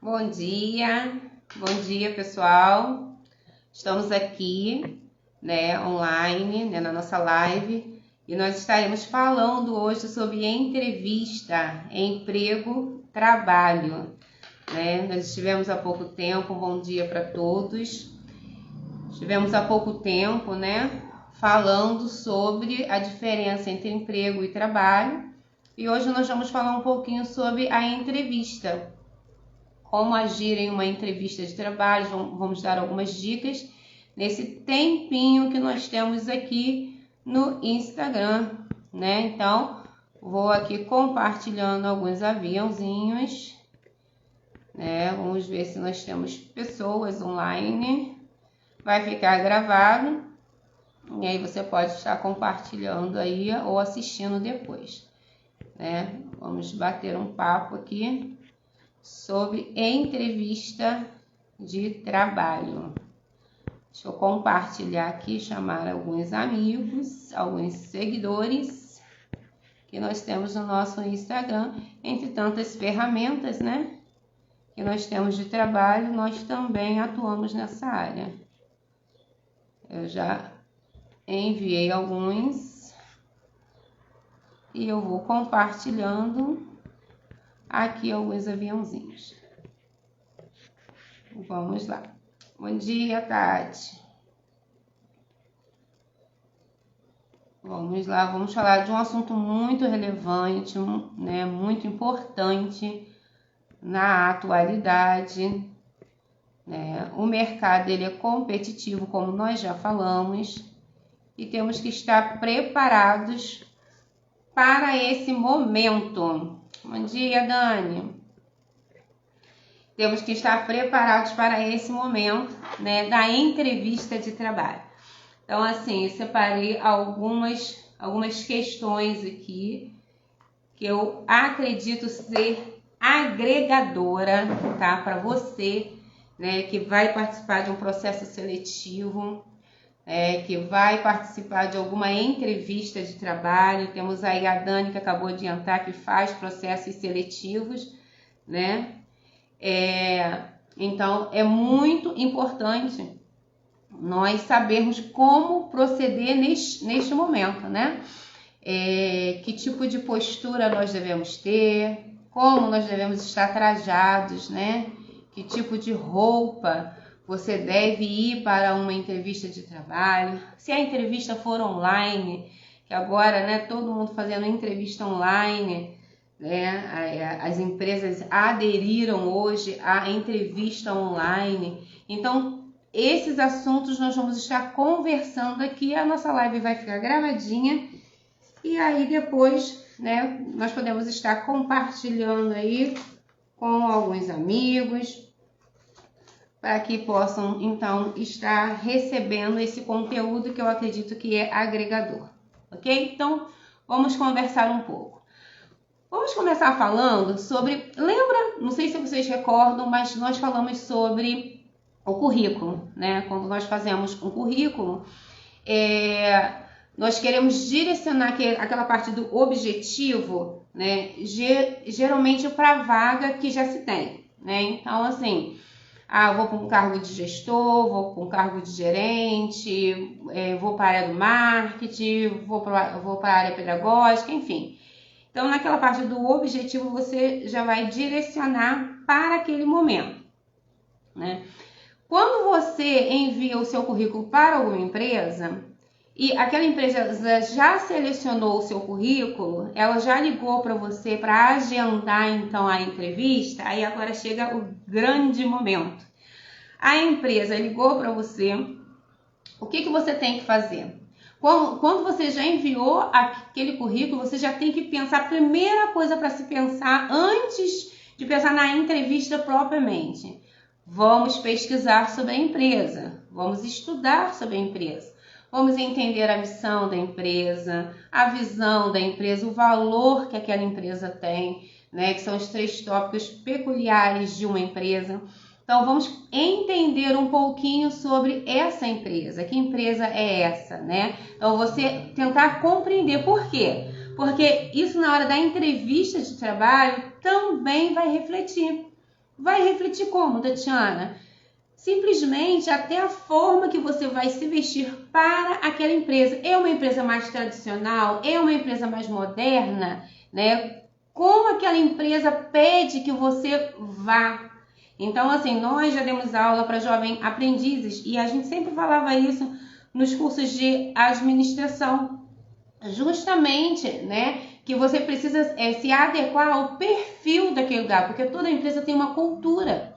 Bom dia pessoal. Estamos aqui, online, na nossa live e nós estaremos falando hoje sobre entrevista, emprego, trabalho. Nós estivemos há pouco tempo, bom dia para todos. Estivemos há pouco tempo, falando sobre a diferença entre emprego e trabalho e hoje nós vamos falar um pouquinho sobre a entrevista. Como agir em uma entrevista de trabalho, vamos dar algumas dicas nesse tempinho que nós temos aqui no Instagram, Então, vou aqui compartilhando alguns aviãozinhos, Vamos ver se nós temos pessoas online. Vai ficar gravado e aí você pode estar compartilhando aí ou assistindo depois, Vamos bater um papo aqui sobre entrevista de trabalho. Deixa eu compartilhar aqui, chamar alguns amigos, alguns seguidores que nós temos no nosso Instagram. Entre tantas ferramentas, que nós temos de trabalho, nós também atuamos nessa área. Eu já enviei alguns e eu vou compartilhando aqui alguns aviãozinhos. Vamos lá. Bom dia, Tati. Vamos lá, vamos falar de um assunto muito relevante, muito importante na atualidade. O mercado ele é competitivo, como nós já falamos, e temos que estar preparados para esse momento. Bom dia, Dani. Temos que estar preparados para esse momento, da entrevista de trabalho. Então, assim, eu separei algumas questões aqui que eu acredito ser agregadora, tá? Para você, que vai participar de um processo seletivo, que vai participar de alguma entrevista de trabalho. Temos aí a Dani, que acabou de entrar, que faz processos seletivos, Então, é muito importante nós sabermos como proceder neste momento, Que tipo de postura nós devemos ter, como nós devemos estar trajados, Que tipo de roupa você deve ir para uma entrevista de trabalho. Se a entrevista for online, que agora, todo mundo fazendo entrevista online, As empresas aderiram hoje à entrevista online. Então, esses assuntos nós vamos estar conversando aqui. A nossa live vai ficar gravadinha e aí depois, nós podemos estar compartilhando aí com alguns amigos, para que possam, então, estar recebendo esse conteúdo que eu acredito que é agregador, ok? Então, vamos conversar um pouco. Vamos começar falando sobre, lembra, não sei se vocês recordam, mas nós falamos sobre o currículo, Quando nós fazemos um currículo, nós queremos direcionar aquela parte do objetivo, geralmente para a vaga que já se tem, Então, assim, eu vou para um cargo de gestor, vou para um cargo de gerente, vou para a área do marketing, vou para a área pedagógica, enfim. Então, naquela parte do objetivo, você já vai direcionar para aquele momento, Quando você envia o seu currículo para alguma empresa e aquela empresa já selecionou o seu currículo, ela já ligou para você para agendar, então, a entrevista, aí agora chega o grande momento. A empresa ligou para você, o que você tem que fazer? Quando você já enviou aquele currículo, você já tem que pensar, a primeira coisa para se pensar antes de pensar na entrevista propriamente. Vamos pesquisar sobre a empresa, vamos estudar sobre a empresa, vamos entender a missão da empresa, a visão da empresa, o valor que aquela empresa tem, que são os 3 tópicos peculiares de uma empresa. Então, vamos entender um pouquinho sobre essa empresa. Que empresa é essa, Então, você tentar compreender por quê. Porque isso, na hora da entrevista de trabalho, também vai refletir. Vai refletir como, Tatiana? Simplesmente até a forma que você vai se vestir para aquela empresa. É uma empresa mais tradicional? É uma empresa mais moderna? Né? Como aquela empresa pede que você vá? Então, assim, nós já demos aula para jovens aprendizes e a gente sempre falava isso nos cursos de administração. Justamente, né, que você precisa se adequar ao perfil daquele lugar, porque toda empresa tem uma cultura.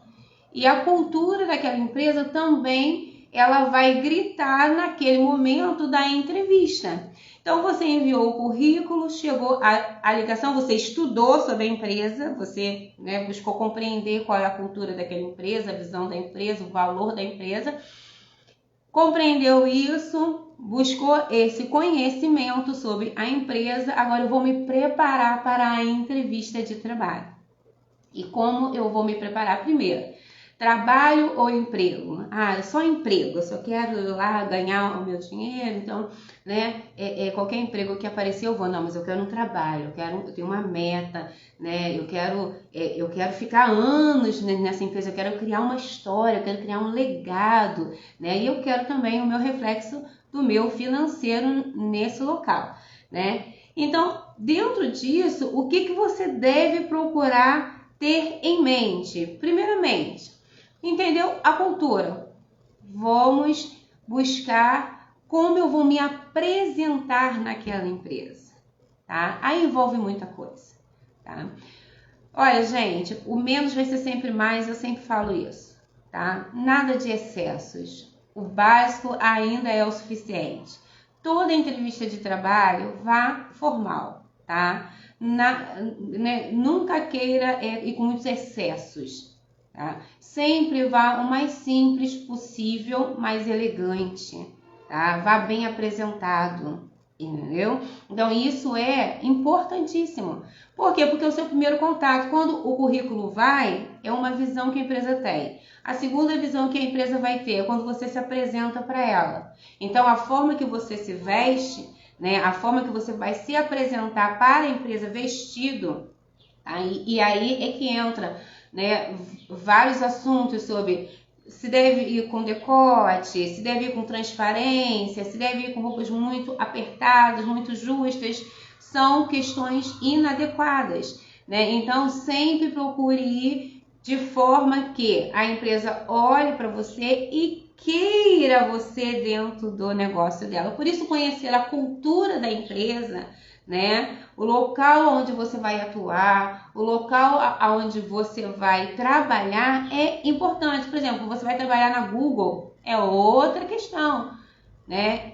E a cultura daquela empresa também, ela vai gritar naquele momento da entrevista. Então, você enviou o currículo, chegou a ligação, você estudou sobre a empresa, você, né, buscou compreender qual é a cultura daquela empresa, a visão da empresa, o valor da empresa. Compreendeu isso, buscou esse conhecimento sobre a empresa, agora eu vou me preparar para a entrevista de trabalho. E como eu vou me preparar? Primeiro, trabalho ou emprego? Só emprego, eu só quero ir lá ganhar o meu dinheiro, então, né, qualquer emprego que aparecer eu vou. Não, mas eu quero um trabalho, eu tenho uma meta, né, eu quero ficar anos nessa empresa, eu quero criar uma história, eu quero criar um legado, né, e eu quero também o meu reflexo do meu financeiro nesse local, né. Então, dentro disso, o que você deve procurar ter em mente? Primeiramente, entendeu a cultura? Vamos buscar como eu vou me apresentar naquela empresa, tá? Aí envolve muita coisa, tá? Olha, gente, o menos vai ser sempre mais, eu sempre falo isso, tá? Nada de excessos. O básico ainda é o suficiente. Toda entrevista de trabalho vá formal, tá? Nunca queira ir com muitos excessos, tá? Sempre vá o mais simples possível, mais elegante, tá? Vá bem apresentado, entendeu? Então isso é importantíssimo. Por quê? Porque é o seu primeiro contato. Quando o currículo vai, é uma visão que a empresa tem. A segunda visão que a empresa vai ter é quando você se apresenta para ela. Então a forma que você se veste, né, a forma que você vai se apresentar para a empresa vestido, e aí é que entra, né, vários assuntos sobre se deve ir com decote, se deve ir com transparência, se deve ir com roupas muito apertadas, muito justas, são questões inadequadas, né? Então sempre procure ir de forma que a empresa olhe para você e queira você dentro do negócio dela. Por isso, conhecer a cultura da empresa, né? O local onde você vai atuar, o local onde você vai trabalhar é importante. Por exemplo, você vai trabalhar na Google, é outra questão, né?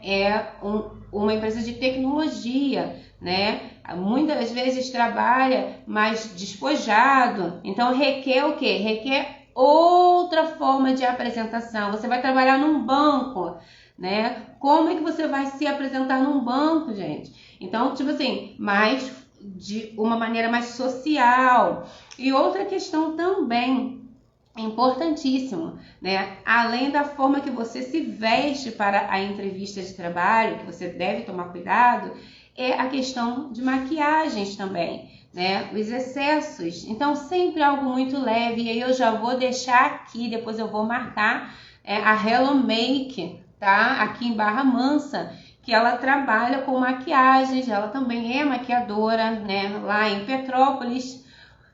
Uma empresa de tecnologia, né? Muitas vezes trabalha mais despojado, então requer o quê? Requer outra forma de apresentação. Você vai trabalhar num banco, né? Como é que você vai se apresentar num banco, gente? Então, tipo assim, mais de uma maneira mais social. E outra questão também importantíssimo, né? Além da forma que você se veste para a entrevista de trabalho, que você deve tomar cuidado, é a questão de maquiagens também, né? Os excessos. Então, sempre algo muito leve. E aí eu já vou deixar aqui, depois eu vou marcar a Hello Make, tá? Aqui em Barra Mansa, que ela trabalha com maquiagens, ela também é maquiadora, né? Lá em Petrópolis,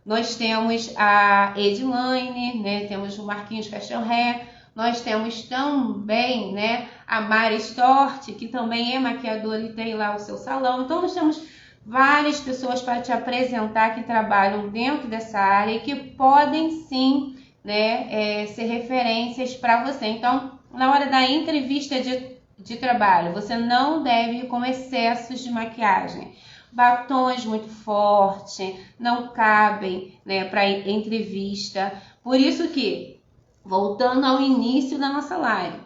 nós temos a Edilane, né? Temos o Marquinhos Fashion Hair, nós temos também, né, a Mari Stort, que também é maquiadora e tem lá o seu salão. Então, nós temos várias pessoas para te apresentar que trabalham dentro dessa área e que podem sim, né, ser referências para você. Então, na hora da entrevista de trabalho, você não deve ir com excessos de maquiagem. Batons muito fortes, não cabem, né, para entrevista. Por isso que, voltando ao início da nossa live,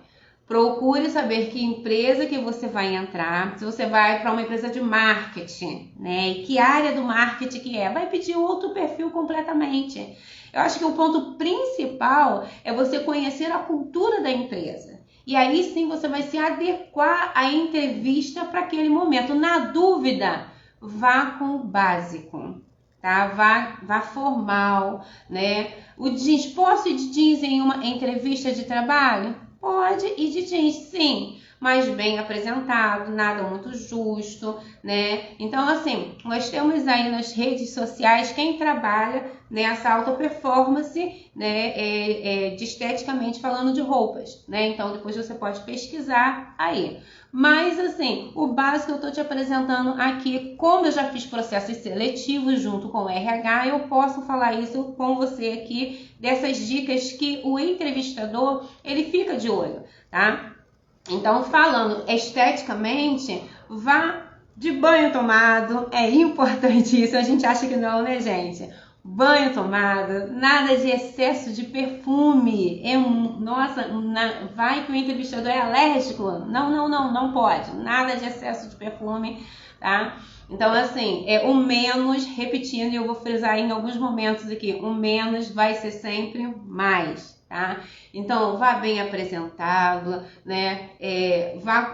procure saber que empresa que você vai entrar. Se você vai para uma empresa de marketing, né, e que área do marketing que é, vai pedir outro perfil completamente. Eu acho que o ponto principal é você conhecer a cultura da empresa. E aí sim você vai se adequar à entrevista para aquele momento. Na dúvida, vá com o básico, tá? Vá formal, né? O jeans, posso ir de jeans em uma entrevista de trabalho? Pode ir de jeans, sim, mas bem apresentado, nada muito justo, né? Então, assim, nós temos aí nas redes sociais quem trabalha nessa alta performance, né, de esteticamente falando de roupas, né? Então, depois você pode pesquisar aí. Mas, assim, o básico eu estou te apresentando aqui, como eu já fiz processos seletivos junto com o RH, eu posso falar isso com você aqui, dessas dicas que o entrevistador, ele fica de olho, tá? Então, falando esteticamente, vá de banho tomado, é importante isso, a gente acha que não, né, gente? Banho tomado, nada de excesso de perfume. Nossa, vai que o entrevistador é alérgico? Não pode. Nada de excesso de perfume, tá? Então, assim, o menos, repetindo, e eu vou frisar em alguns momentos aqui, o menos vai ser sempre mais, tá? Então, vá bem apresentado, né?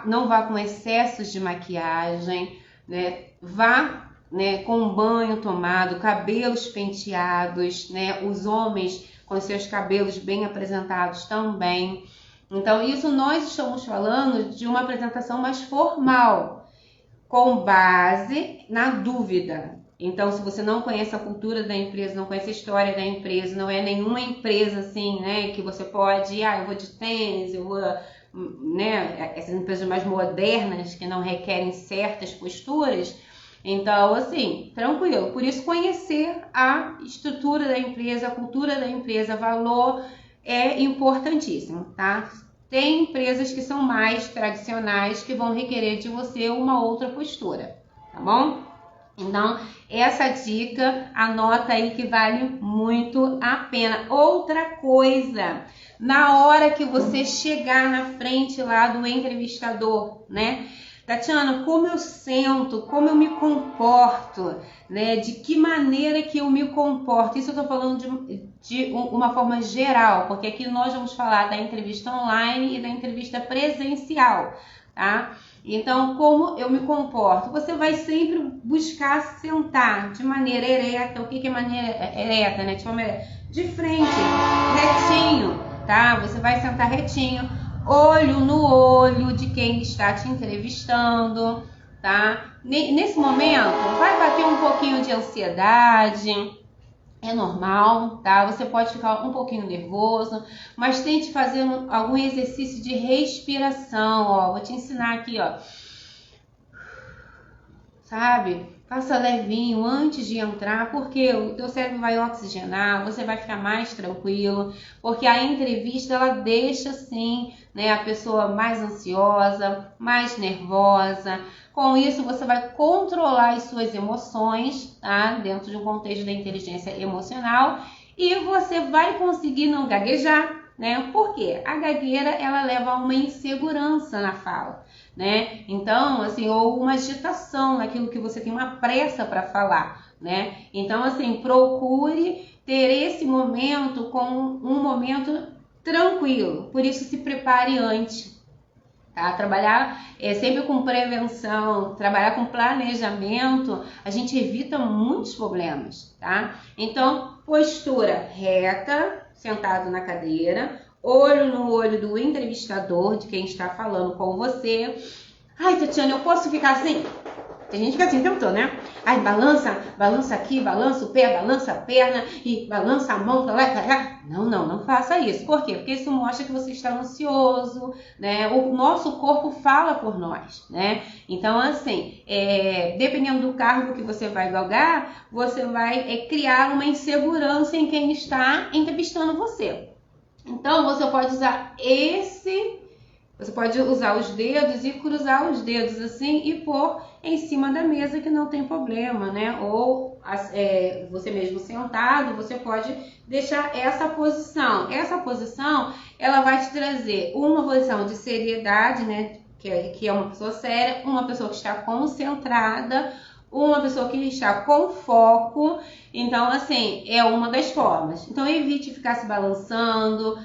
Não vá com excessos de maquiagem, né? Vá, né, com banho tomado, cabelos penteados, né? Os homens com seus cabelos bem apresentados também. Então, isso nós estamos falando de uma apresentação mais formal, com base na dúvida. Então, se você não conhece a cultura da empresa, não conhece a história da empresa, não é nenhuma empresa assim, né, que você pode, eu vou de tênis, eu vou, né, essas empresas mais modernas que não requerem certas posturas. Então, assim, tranquilo. Por isso, conhecer a estrutura da empresa, a cultura da empresa, valor é importantíssimo, tá? Tem empresas que são mais tradicionais que vão requerer de você uma outra postura, tá bom? Então, essa dica, anota aí que vale muito a pena. Outra coisa, na hora que você chegar na frente lá do entrevistador, né? Tatiana, como eu sento, como eu me comporto, né? De que maneira que eu me comporto? Isso eu tô falando de uma forma geral, porque aqui nós vamos falar da entrevista online e da entrevista presencial, tá? Então, como eu me comporto? Você vai sempre buscar sentar de maneira ereta. O que é maneira ereta, né? De frente, retinho, tá? Você vai sentar retinho, olho no olho de quem está te entrevistando, tá? Nesse momento, vai bater um pouquinho de ansiedade. É normal, tá? Você pode ficar um pouquinho nervoso, mas tente fazer algum exercício de respiração, ó. Vou te ensinar aqui, ó. Sabe? Faça levinho antes de entrar, porque o teu cérebro vai oxigenar, você vai ficar mais tranquilo, porque a entrevista, ela deixa, sim, né, a pessoa mais ansiosa, mais nervosa. Com isso, você vai controlar as suas emoções, tá? Dentro de um contexto da inteligência emocional, e você vai conseguir não gaguejar, né? Porque a gagueira, ela leva a uma insegurança na fala, né? Então, assim, ou uma agitação naquilo que você tem uma pressa para falar, né? Então, assim, procure ter esse momento como um momento tranquilo. Por isso, se prepare antes, tá? Trabalhar sempre com prevenção, trabalhar com planejamento, a gente evita muitos problemas, tá? Então, postura reta, sentado na cadeira, olho no olho do entrevistador, de quem está falando com você. Ai, Tatiana, eu posso ficar assim? Tem gente que fica assim o tempo todo, né? Ai, balança aqui, balança o pé, balança a perna e balança a mão pra lá e pra cá. Não faça isso. Por quê? Porque isso mostra que você está ansioso, né? O nosso corpo fala por nós, né? Então, assim, dependendo do cargo que você vai galgar, você vai criar uma insegurança em quem está entrevistando você. Então, você pode usar você pode usar os dedos e cruzar os dedos assim e pôr em cima da mesa, que não tem problema, né? Ou você mesmo sentado, você pode deixar essa posição. Essa posição, ela vai te trazer uma posição de seriedade, né? Que é uma pessoa séria, uma pessoa que está concentrada, uma pessoa que está com foco. Então, assim, é uma das formas. Então, evite ficar se balançando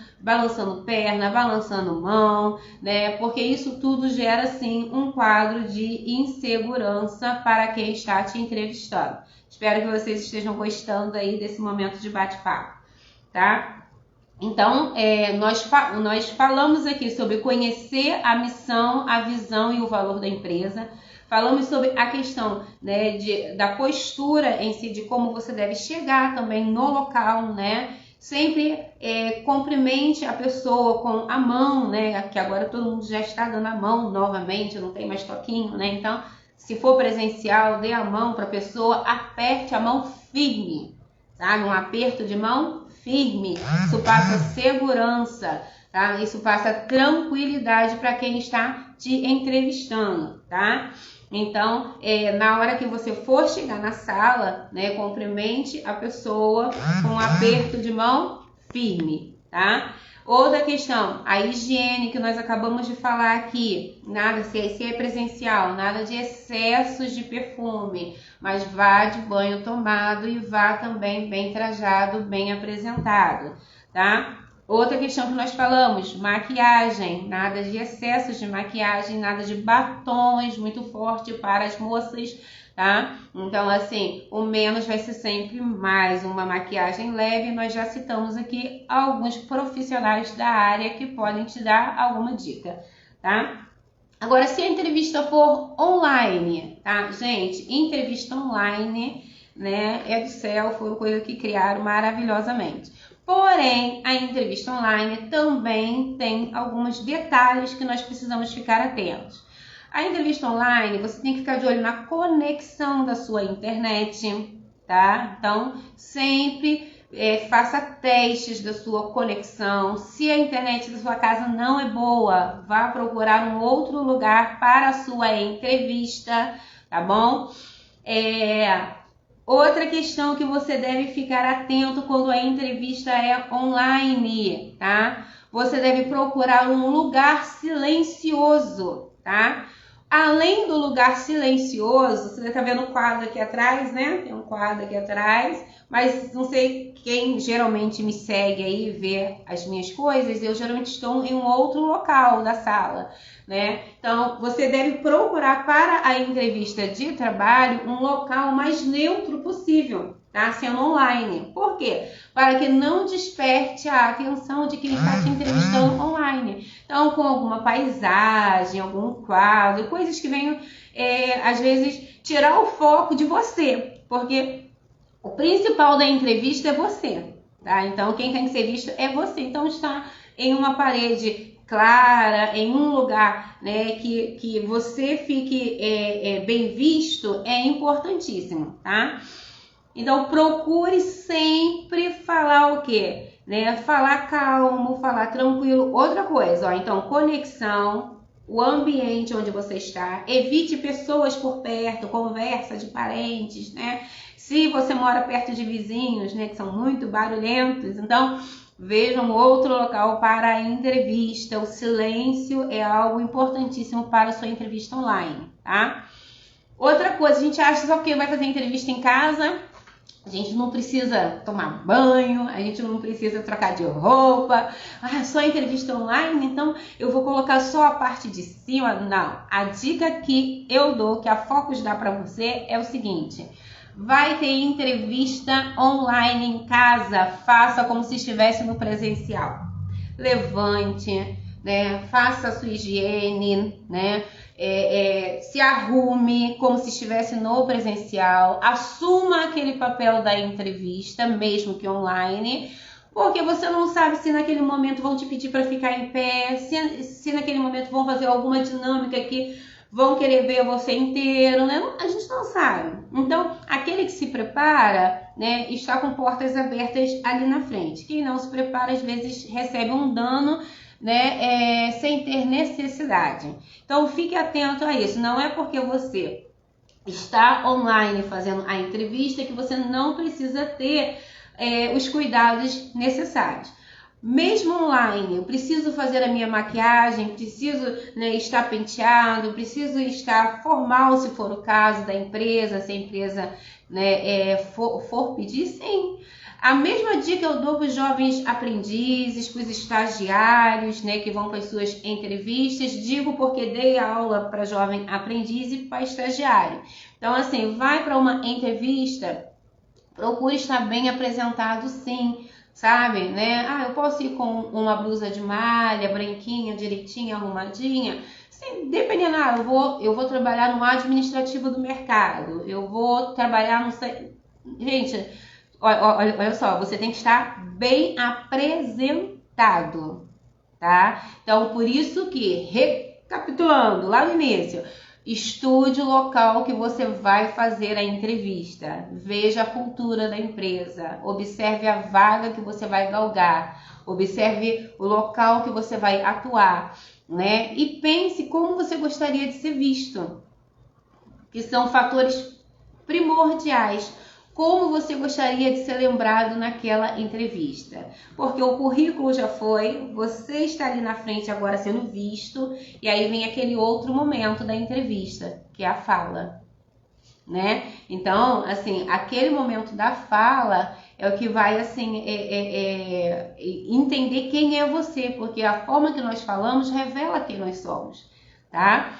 perna, balançando mão, né? Porque isso tudo gera, sim, um quadro de insegurança para quem está te entrevistando. Espero que vocês estejam gostando aí desse momento de bate-papo, tá? Então, nós falamos aqui sobre conhecer a missão, a visão e o valor da empresa. Falamos sobre a questão, né, da postura em si, de como você deve chegar também no local, né? Sempre cumprimente a pessoa com a mão, né? Que agora todo mundo já está dando a mão novamente, não tem mais toquinho, né? Então, se for presencial, dê a mão para a pessoa, aperte a mão firme, sabe? Um aperto de mão firme. Isso passa segurança, tá? Isso passa tranquilidade para quem está te entrevistando, tá? Então, na hora que você for chegar na sala, né, cumprimente a pessoa com um aperto de mão firme, tá? Outra questão, a higiene que nós acabamos de falar aqui, nada, se é presencial, nada de excessos de perfume, mas vá de banho tomado e vá também bem trajado, bem apresentado, tá? Outra questão que nós falamos, maquiagem, nada de excessos de maquiagem, nada de batons muito forte para as moças, tá? Então, assim, o menos vai ser sempre mais, uma maquiagem leve. Nós já citamos aqui alguns profissionais da área que podem te dar alguma dica, tá? Agora, se a entrevista for online, tá? Gente, entrevista online, né, é do céu, foi uma coisa que criaram maravilhosamente. Porém, a entrevista online também tem alguns detalhes que nós precisamos ficar atentos. A entrevista online, você tem que ficar de olho na conexão da sua internet, tá? Então, sempre faça testes da sua conexão. Se a internet da sua casa não é boa, vá procurar um outro lugar para a sua entrevista, tá bom? Outra questão que você deve ficar atento quando a entrevista é online, tá? Você deve procurar um lugar silencioso, tá? Além do lugar silencioso, você está vendo o quadro aqui atrás, né? Tem um quadro aqui atrás, mas não sei quem geralmente me segue aí e vê as minhas coisas, eu geralmente estou em um outro local da sala, né? Então, você deve procurar para a entrevista de trabalho um local mais neutro possível, tá? Sendo online. Por quê? Para que não desperte a atenção de quem está te entrevistando online. Então, com alguma paisagem, algum quadro, coisas que venham, às vezes, tirar o foco de você, porque o principal da entrevista é você, tá? Então, quem tem que ser visto é você. Então, estar em uma parede clara, em um lugar, né, que você fique bem visto, é importantíssimo, tá? Então, procure sempre falar o quê? Né? Falar calmo, falar tranquilo. Outra coisa, ó, então, conexão, o ambiente onde você está, evite pessoas por perto, conversa de parentes, né? Se você mora perto de vizinhos, né, que são muito barulhentos, então veja um outro local para a entrevista. O silêncio é algo importantíssimo para a sua entrevista online, tá? Outra coisa, a gente acha só que vai fazer entrevista em casa, a gente não precisa tomar banho, a gente não precisa trocar de roupa. Ah, só entrevista online, então eu vou colocar só a parte de cima. Não, a dica que eu dou, que a Focus dá para você é o seguinte: vai ter entrevista online em casa, faça como se estivesse no presencial. Levante, né? Faça a sua higiene, né? Se arrume como se estivesse no presencial, assuma aquele papel da entrevista, mesmo que online, porque você não sabe se naquele momento vão te pedir para ficar em pé, se naquele momento vão fazer alguma dinâmica que vão querer ver você inteiro, né? A gente não sabe. Então, aquele que se prepara, né, está com portas abertas ali na frente. Quem não se prepara, às vezes, recebe um dano, né, sem ter necessidade. Então, fique atento a isso. Não é porque você está online fazendo a entrevista que você não precisa ter os cuidados necessários. Mesmo online, eu preciso fazer a minha maquiagem, preciso, né, estar penteado, preciso estar formal se for o caso da empresa, se a empresa, né, for pedir, sim. A mesma dica eu dou para os jovens aprendizes, para os estagiários, né, que vão para as suas entrevistas. Digo porque dei aula para jovem aprendiz e para estagiário. Então, assim, vai para uma entrevista, procure estar bem apresentado, sim. Sabe, né? Eu posso ir com uma blusa de malha, branquinha, direitinha, arrumadinha. Sim, dependendo, eu vou trabalhar no administrativo do mercado. Eu vou trabalhar no... Gente, olha só, você tem que estar bem apresentado, tá? Então, por isso que, recapitulando lá no início, estude o local que você vai fazer a entrevista. Veja a cultura da empresa. Observe a vaga que você vai galgar. Observe o local que você vai atuar, né? E pense como você gostaria de ser visto, que são fatores primordiais. Como você gostaria de ser lembrado naquela entrevista? Porque o currículo já foi, você está ali na frente agora sendo visto, e aí vem aquele outro momento da entrevista, que é a fala, né? Então, assim, aquele momento da fala é o que vai, assim, entender quem é você, porque a forma que nós falamos revela quem nós somos, tá?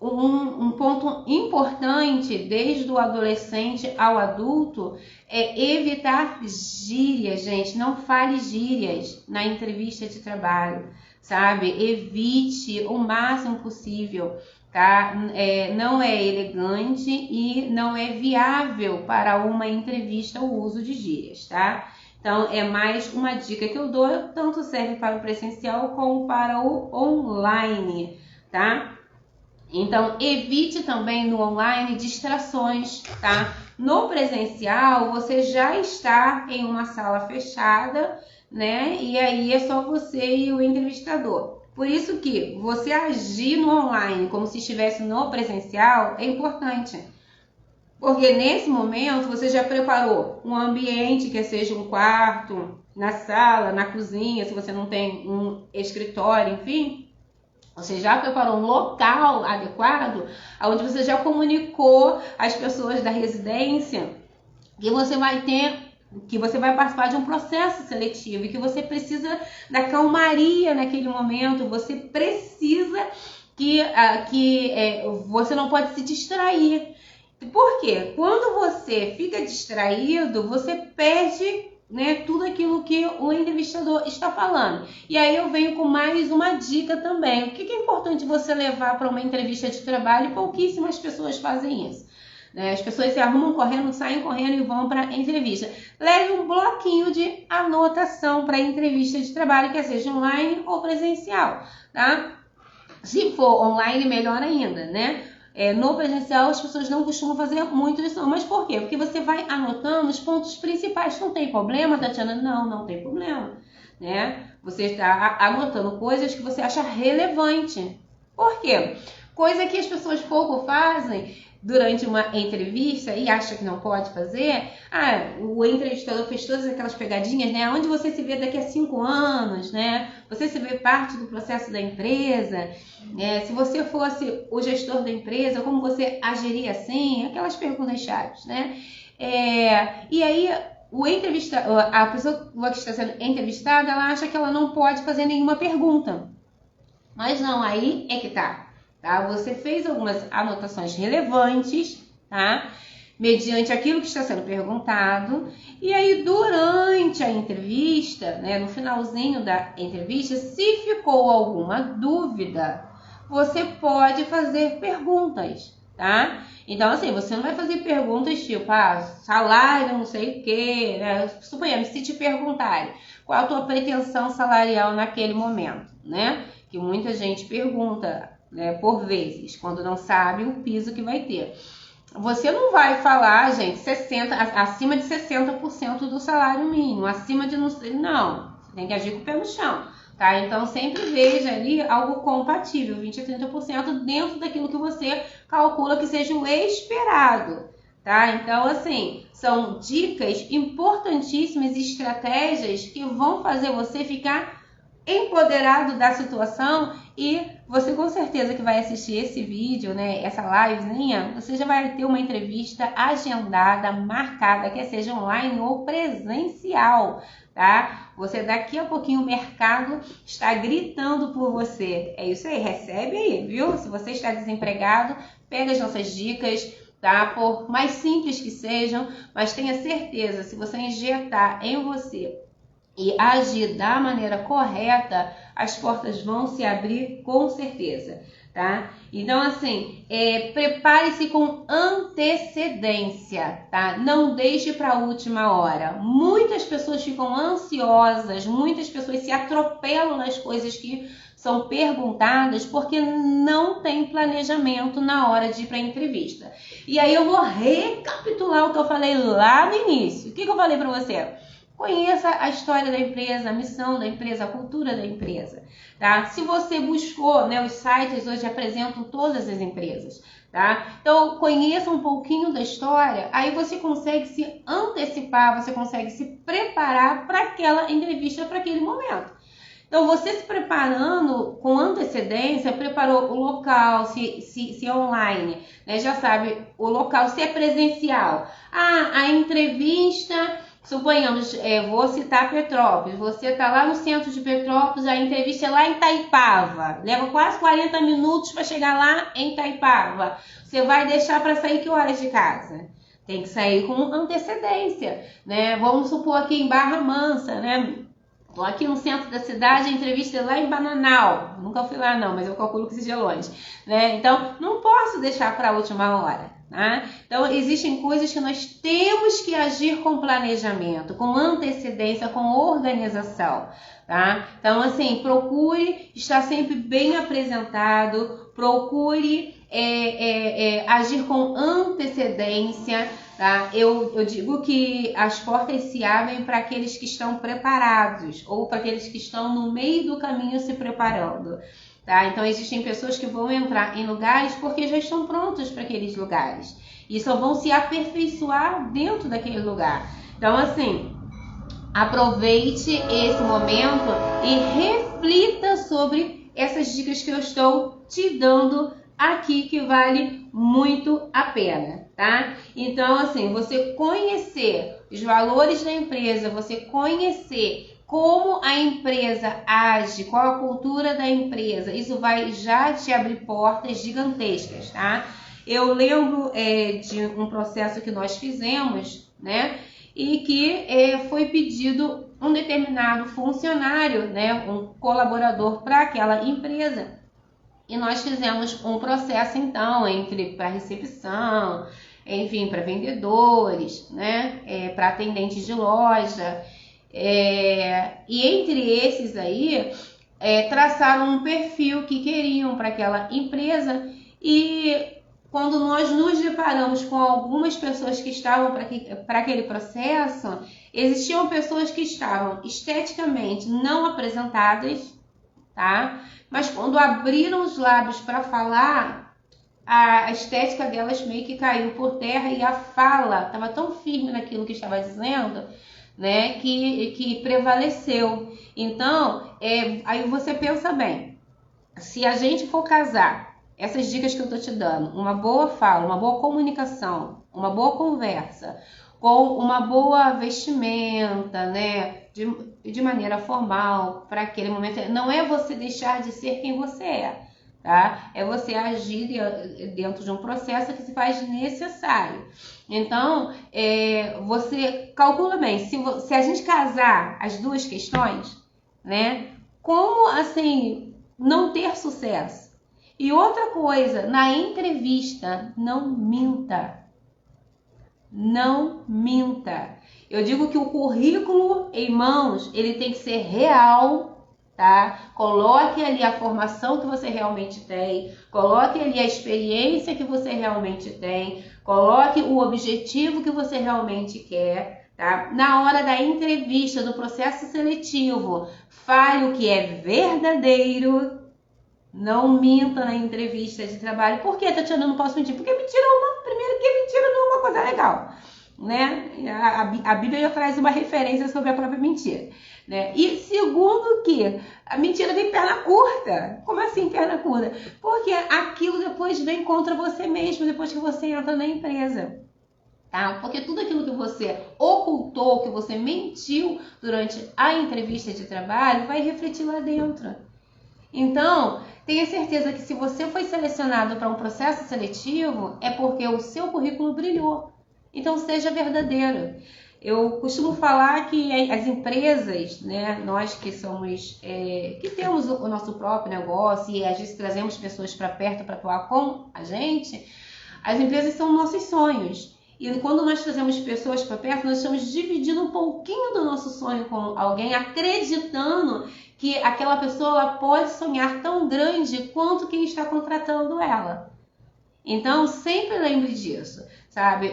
Um ponto importante desde o adolescente ao adulto é evitar gírias, gente. Não fale gírias na entrevista de trabalho, sabe? Evite o máximo possível, tá? Não é elegante e não é viável para uma entrevista o uso de gírias, tá? Então, é mais uma dica que eu dou, tanto serve para o presencial como para o online, tá? Então, evite também no online distrações, tá? No presencial, você já está em uma sala fechada, né? E aí é só você e o entrevistador. Por isso que você agir no online como se estivesse no presencial é importante. Porque nesse momento você já preparou um ambiente, que seja um quarto, na sala, na cozinha, se você não tem um escritório, enfim. Você já preparou um local adequado, onde você já comunicou às pessoas da residência que você vai participar de um processo seletivo e que você precisa da calmaria naquele momento, você precisa você não pode se distrair. Por quê? Quando você fica distraído, você perde, né, tudo aquilo que o entrevistador está falando. E aí eu venho com mais uma dica também. O que é importante você levar para uma entrevista de trabalho? Pouquíssimas pessoas fazem isso, né? As pessoas se arrumam correndo, saem correndo e vão para a entrevista. Leve um bloquinho de anotação para a entrevista de trabalho, quer seja online ou presencial, tá? Se for online, melhor ainda, né? No presencial as pessoas não costumam fazer muito isso, mas por quê? Porque você vai anotando os pontos principais. Não tem problema, Tatiana? Não tem problema, né? Você está anotando coisas que você acha relevante. Por quê? Coisa que as pessoas pouco fazem durante uma entrevista e acha que não pode fazer. O entrevistador fez todas aquelas pegadinhas, né? Onde você se vê daqui a 5 anos, né? Você se vê parte do processo da empresa. Se você fosse o gestor da empresa, como você agiria assim? Aquelas perguntas chaves, né? E aí a pessoa que está sendo entrevistada, ela acha que ela não pode fazer nenhuma pergunta. Mas não, aí é que tá. Você fez algumas anotações relevantes, tá? Mediante aquilo que está sendo perguntado. E aí, durante a entrevista, né, no finalzinho da entrevista, se ficou alguma dúvida, você pode fazer perguntas, tá? Então, assim, você não vai fazer perguntas tipo, salário, não sei o quê, né? Suponhamos, se te perguntarem qual a tua pretensão salarial naquele momento, né? Que muita gente pergunta, né, por vezes, quando não sabe o piso que vai ter. Você não vai falar, gente, acima de 60% do salário mínimo, acima de não. Você tem que agir com o pé no chão, tá? Então sempre veja ali algo compatível, 20 a 30% dentro daquilo que você calcula que seja o esperado, tá? Então, assim, são dicas importantíssimas, estratégias que vão fazer você ficar empoderado da situação, e você com certeza que vai assistir esse vídeo, né, essa livezinha, você já vai ter uma entrevista agendada, marcada, quer seja online ou presencial, tá? Você daqui a pouquinho o mercado está gritando por você. É isso aí, recebe aí, viu? Se você está desempregado, pega as nossas dicas, tá? Por mais simples que sejam, mas tenha certeza, se você injetar em você e agir da maneira correta, as portas vão se abrir com certeza, tá? Então, assim, prepare-se com antecedência, tá? Não deixe para a última hora. Muitas pessoas ficam ansiosas, muitas pessoas se atropelam nas coisas que são perguntadas porque não tem planejamento na hora de ir para a entrevista. E aí eu vou recapitular o que eu falei lá no início. O que eu falei para você? Conheça a história da empresa, a missão da empresa, a cultura da empresa, tá? Se você buscou, né, os sites hoje apresentam todas as empresas, tá? Então, conheça um pouquinho da história, aí você consegue se antecipar, você consegue se preparar para aquela entrevista, para aquele momento. Então, você se preparando com antecedência, preparou o local, se é online, né? Já sabe o local, se é presencial. A entrevista... Suponhamos, vou citar Petrópolis, você está lá no centro de Petrópolis, a entrevista é lá em Itaipava, leva quase 40 minutos para chegar lá em Itaipava. Você vai deixar para sair que horas de casa? Tem que sair com antecedência, né? Vamos supor aqui em Barra Mansa, né? Estou aqui no centro da cidade, a entrevista é lá em Bananal. Nunca fui lá não, mas eu calculo que seja longe, né? Então, não posso deixar para a última hora. Tá? Então, existem coisas que nós temos que agir com planejamento, com antecedência, com organização. Tá? Então, assim, procure estar sempre bem apresentado, procure agir com antecedência. Tá? Eu digo que as portas se abrem para aqueles que estão preparados ou para aqueles que estão no meio do caminho se preparando. Tá? Então, existem pessoas que vão entrar em lugares porque já estão prontos para aqueles lugares e só vão se aperfeiçoar dentro daquele lugar. Então, assim, aproveite esse momento e reflita sobre essas dicas que eu estou te dando aqui, que vale muito a pena, tá? Então, assim, você conhecer os valores da empresa, você conhecer como a empresa age, qual a cultura da empresa, isso vai já te abrir portas gigantescas, tá? Eu lembro de um processo que nós fizemos, né? E que foi pedido um determinado funcionário, né? Um colaborador para aquela empresa. E nós fizemos um processo, então, para recepção, enfim, para vendedores, né? Para atendentes de loja. E entre esses aí, traçaram um perfil que queriam para aquela empresa, e quando nós nos deparamos com algumas pessoas que estavam para aquele processo, existiam pessoas que estavam esteticamente não apresentadas, tá? Mas quando abriram os lábios para falar, a estética delas meio que caiu por terra e a fala estava tão firme naquilo que estava dizendo, né, que prevaleceu. Então, aí você pensa bem, se a gente for casar essas dicas que eu estou te dando, uma boa fala, uma boa comunicação, uma boa conversa, com uma boa vestimenta, né, de maneira formal, para aquele momento, não é você deixar de ser quem você é, tá? É você agir dentro de um processo que se faz necessário. Então, você calcula bem, se a gente casar as duas questões, né, como assim não ter sucesso? E outra coisa, na entrevista, não minta. Não minta. Eu digo que o currículo em mãos, ele tem que ser real, tá? Coloque ali a formação que você realmente tem, coloque ali a experiência que você realmente tem, coloque o objetivo que você realmente quer, tá? Na hora da entrevista, do processo seletivo, fale o que é verdadeiro, Não minta na entrevista de trabalho. Por que, Tatiana, eu não posso mentir? Porque primeiro que mentira não é uma coisa legal, né? A Bíblia já traz uma referência sobre a própria mentira, né? E segundo que a mentira tem perna curta. Como assim perna curta? Porque aquilo depois vem contra você mesmo, depois que você entra na empresa. Tá? Porque tudo aquilo que você ocultou, que você mentiu durante a entrevista de trabalho, vai refletir lá dentro. Então, tenha certeza que se você foi selecionado para um processo seletivo, é porque o seu currículo brilhou. Então, seja verdadeiro. Eu costumo falar que as empresas, né, nós que somos, que temos o nosso próprio negócio e às vezes trazemos pessoas para perto para atuar com a gente, as empresas são nossos sonhos. E quando nós trazemos pessoas para perto, nós estamos dividindo um pouquinho do nosso sonho com alguém, acreditando que aquela pessoa pode sonhar tão grande quanto quem está contratando ela. Então, sempre lembre disso, sabe?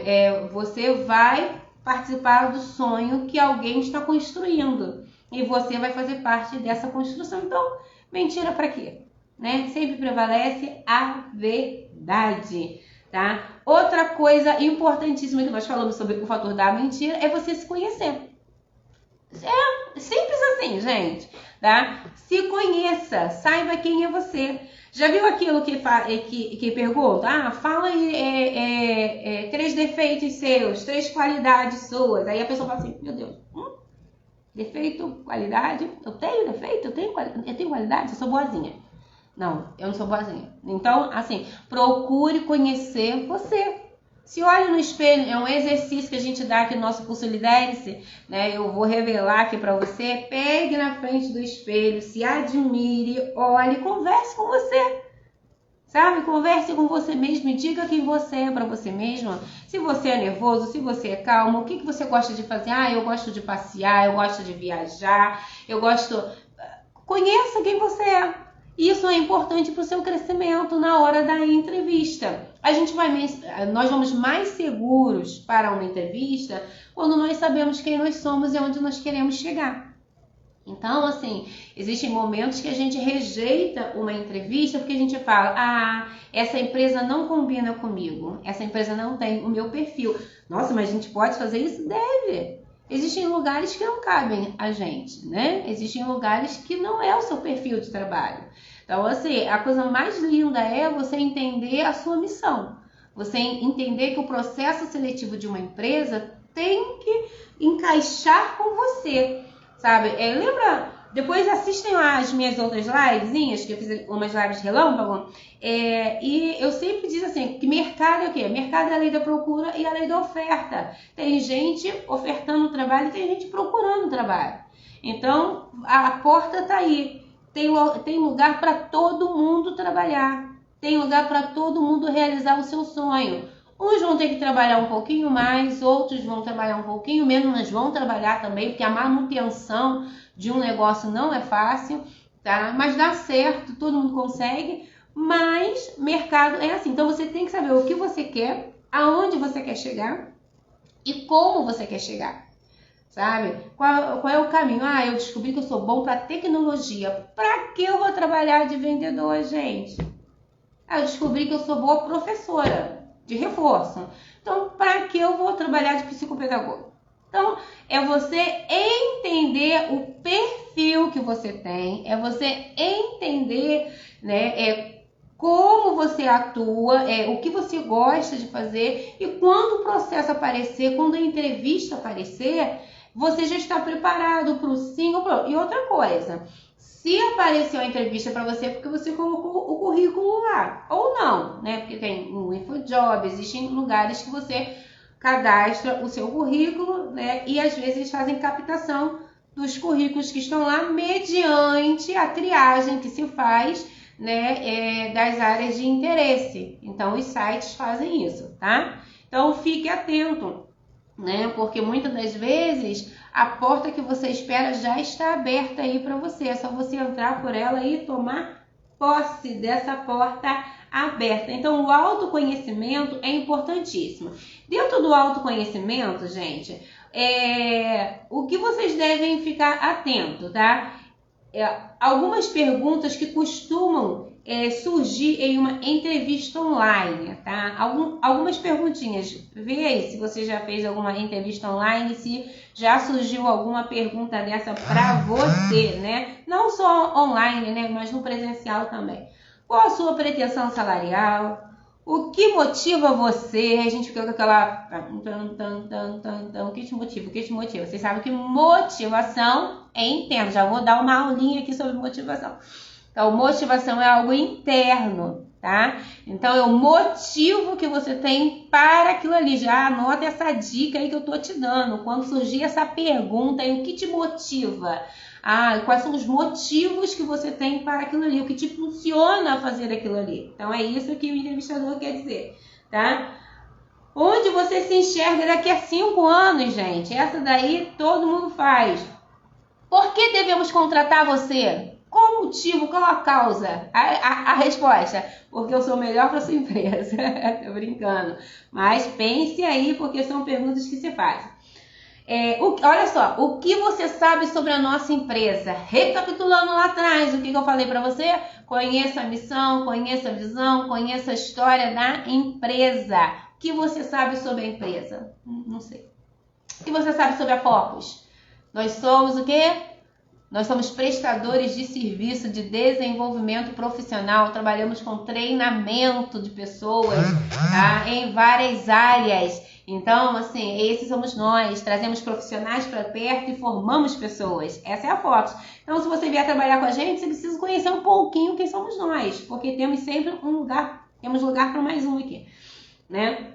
Você vai participar do sonho que alguém está construindo e você vai fazer parte dessa construção. Então, mentira para quê? Né? Sempre prevalece a verdade. Tá? Outra coisa importantíssima que nós falamos sobre o fator da mentira é você se conhecer. É simples assim, gente. Tá? Se conheça, saiba quem é você. Já viu aquilo que pergunta? Fala aí 3 defeitos seus, 3 qualidades suas. Aí a pessoa fala assim, meu Deus, defeito, qualidade? Eu tenho defeito? Eu tenho qualidade? Eu sou boazinha. Não, eu não sou boazinha. Então, assim, procure conhecer você. Se olhe no espelho, é um exercício que a gente dá aqui no nosso curso Lidere-se, né? Eu vou revelar aqui para você. Pegue na frente do espelho, se admire, olhe, converse com você. Sabe? Converse com você mesmo e diga quem você é para você mesmo. Se você é nervoso, se você é calmo, o que você gosta de fazer? Eu gosto de passear, eu gosto de viajar, eu gosto... Conheça quem você é. Isso é importante para o seu crescimento na hora da entrevista. Nós vamos mais seguros para uma entrevista quando nós sabemos quem nós somos e onde nós queremos chegar. Então, assim, existem momentos que a gente rejeita uma entrevista porque a gente fala, essa empresa não combina comigo, essa empresa não tem o meu perfil. Nossa, mas a gente pode fazer isso? Deve. Existem lugares que não cabem a gente, né? Existem lugares que não é o seu perfil de trabalho. Então, assim, a coisa mais linda é você entender a sua missão. Você entender que o processo seletivo de uma empresa tem que encaixar com você, sabe? Lembra? Depois assistem lá as minhas outras livezinhas, que eu fiz umas lives relâmpago, e eu sempre digo assim, que mercado é o quê? Mercado é a lei da procura e a lei da oferta. Tem gente ofertando trabalho e tem gente procurando trabalho. Então, a porta está aí. Tem lugar para todo mundo trabalhar. Tem lugar para todo mundo realizar o seu sonho. Uns vão ter que trabalhar um pouquinho mais, outros vão trabalhar um pouquinho menos, mas vão trabalhar também, porque a manutenção de um negócio não é fácil, tá? Mas dá certo, todo mundo consegue, mas mercado é assim. Então você tem que saber o que você quer, aonde você quer chegar e como você quer chegar. Sabe? Qual é o caminho? Eu descobri que eu sou bom para tecnologia. Para que eu vou trabalhar de vendedor, gente? Eu descobri que eu sou boa professora de reforço. Então, para que eu vou trabalhar de psicopedagogo? Então, é você entender o perfil que você tem, é você entender, né, como você atua, o que você gosta de fazer, e quando o processo aparecer, quando a entrevista aparecer, você já está preparado para o sim ou para o... E outra coisa, se apareceu a entrevista para você porque você colocou o currículo lá, ou não, né? Porque tem o InfoJob, existem lugares que você cadastra o seu currículo, né? E às vezes eles fazem captação dos currículos que estão lá mediante a triagem que se faz, né? Das áreas de interesse. Então os sites fazem isso, tá? Então fique atento, né? Porque muitas das vezes a porta que você espera já está aberta aí para você. É só você entrar por ela e tomar posse dessa porta aberta. Então, o autoconhecimento é importantíssimo. Dentro do autoconhecimento, gente, o que vocês devem ficar atentos, tá? Algumas perguntas que costumam surgir em uma entrevista online, tá? Algumas perguntinhas. Vê aí se você já fez alguma entrevista online, se já surgiu alguma pergunta dessa para você, né? Não só online, né? Mas no presencial também. Qual a sua pretensão salarial? O que motiva você? A gente fica com aquela... O que te motiva? O que te motiva? Vocês sabem que motivação é interno. Já vou dar uma aulinha aqui sobre motivação. Então, motivação é algo interno, tá? Então, é o motivo que você tem para aquilo ali. Já anota essa dica aí que eu tô te dando. Quando surgir essa pergunta, aí, o que te motiva? Quais são os motivos que você tem para aquilo ali? O que te funciona a fazer aquilo ali? Então, é isso que o entrevistador quer dizer, tá? Onde você se enxerga daqui a 5 anos, gente? Essa daí todo mundo faz. Por que devemos contratar você? Qual o motivo? Qual a causa? A resposta: porque eu sou melhor para sua empresa. Tô brincando. Mas pense aí, porque são perguntas que se fazem. Olha só, o que você sabe sobre a nossa empresa? Recapitulando lá atrás, o que eu falei para você? Conheça a missão, conheça a visão, conheça a história da empresa. O que você sabe sobre a empresa? Não sei. O que você sabe sobre a Focus? Nós somos o quê? Nós somos prestadores de serviço de desenvolvimento profissional, trabalhamos com treinamento de pessoas, tá? Em várias áreas. Então, assim, esses somos nós, trazemos profissionais para perto e formamos pessoas. Essa é a Focus. Então, se você vier trabalhar com a gente, você precisa conhecer um pouquinho quem somos nós, porque temos sempre temos lugar para mais um aqui, né?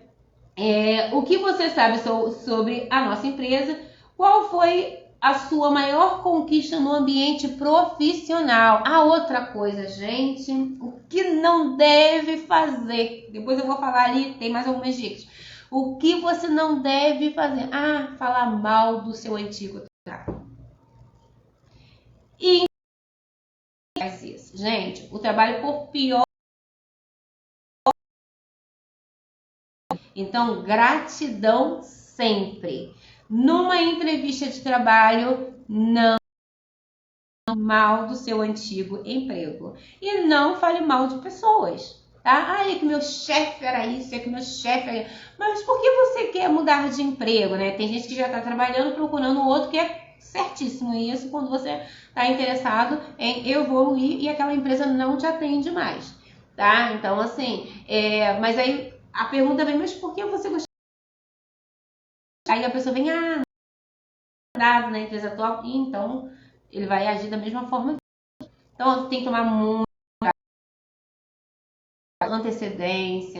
O que você sabe sobre a nossa empresa? Qual foi a sua maior conquista no ambiente profissional? A outra coisa, gente, o que não deve fazer? Depois eu vou falar ali, tem mais algumas dicas. O que você não deve fazer? Falar mal do seu antigo trabalho. E faz isso. Gente, o trabalho por pior. Então, gratidão sempre. Numa entrevista de trabalho, não fale mal do seu antigo emprego. E não fale mal de pessoas, tá? É que meu chefe era isso, é que meu chefe era... Mas por que você quer mudar de emprego, né? Tem gente que já está trabalhando, procurando outro que é certíssimo isso quando você está interessado em evoluir e aquela empresa não te atende mais, tá? Então, assim, mas aí a pergunta vem, mas por que você gostaria? Aí a pessoa vem, nada na empresa atual, então ele vai agir da mesma forma. Então tem que tomar muita antecedência,